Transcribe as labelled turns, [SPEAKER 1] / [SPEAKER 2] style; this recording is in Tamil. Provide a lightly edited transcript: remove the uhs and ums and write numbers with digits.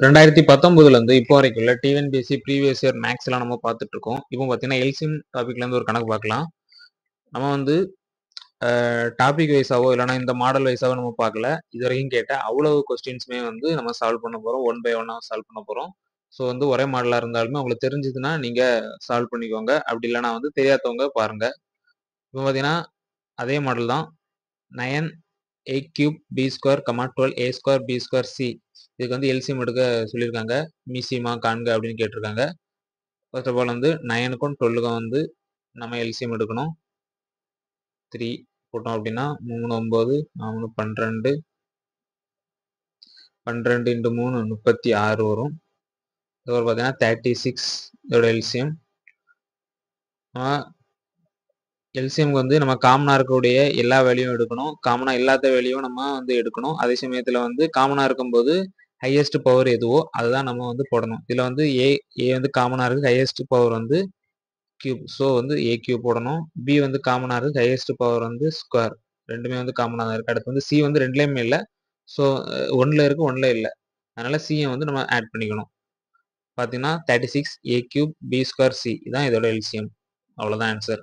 [SPEAKER 1] 2019 இப்போ வரைக்குள்ள டிஎன்பிஎஸ்சி ப்ரீவியஸ் இயர் மேக்ஸ்லாம் நம்ம பார்த்துட்டு இருக்கோம். இப்போ பார்த்தீங்கன்னா எல்சிஎம் டாபிக்ல இருந்து ஒரு கணக்கு பார்க்கலாம். நம்ம வந்து டாபிக் வைஸாவோ இல்லைனா இந்த மாடல் வைஸாவோ நம்ம பார்க்கல. இது வரைக்கும் கேட்ட அவ்வளவு கொஸ்டின்ஸுமே வந்து நம்ம சால்வ் பண்ண போறோம். ஒன் பை ஒன்னா சால்வ் பண்ண போறோம். ஸோ வந்து ஒரே மாடலா இருந்தாலுமே உங்களுக்கு தெரிஞ்சதுன்னா நீங்க சால்வ் பண்ணிக்கோங்க. அப்படி இல்லைனா வந்து தெரியாதவங்க பாருங்க. இப்போ பார்த்தீங்கன்னா அதே மாடல் தான் 9a³ b², 12a² b² c. இதுக்கு வந்து எல்சிஎம் எடுக்க சொல்லியிருக்காங்க. மீசிமா காண்க அப்படின்னு கேட்டிருக்காங்க. ஃபர்ஸ்ட் ஆஃப் ஆல் வந்து 9க்கும் 12க்கும் வந்து நம்ம எல்சிஎம் எடுக்கணும். 3 போட்டோம் அப்படின்னா 3 9 4 12 12 × 3 36 வரும். இது பார்த்தீங்கன்னா 36 இதோட எல்சிஎம். எல்சிஎம்க்கு வந்து நம்ம காமனா இருக்கக்கூடிய எல்லா வேல்யூவும் எடுக்கணும். காமனா இல்லாத வேல்யூவும் நம்ம வந்து எடுக்கணும். அதே சமயத்துல வந்து காமனா இருக்கும்போது ஹையஸ்ட் பவர் எதுவோ அதுதான் நம்ம வந்து போடணும். இதுல வந்து ஏ வந்து காமனா இருக்கு, ஹையஸ்ட் பவர் வந்து கியூப். ஸோ வந்து a³ போடணும். பி வந்து காமனா இருக்கு, ஹையஸ்ட் பவர் வந்து ஸ்கொயர். ரெண்டுமே வந்து காமனா தான் இருக்கு. அடுத்து வந்து சி வந்து ரெண்டுலயுமே இல்லை. ஸோ 1ல இருக்கு, 1ல இல்லை. அதனால சியை வந்து நம்ம ஆட் பண்ணிக்கணும். பார்த்தீங்கன்னா 36a³ b² c இதான் இதோட எல்சிஎம். அவ்வளோதான் ஆன்சர்.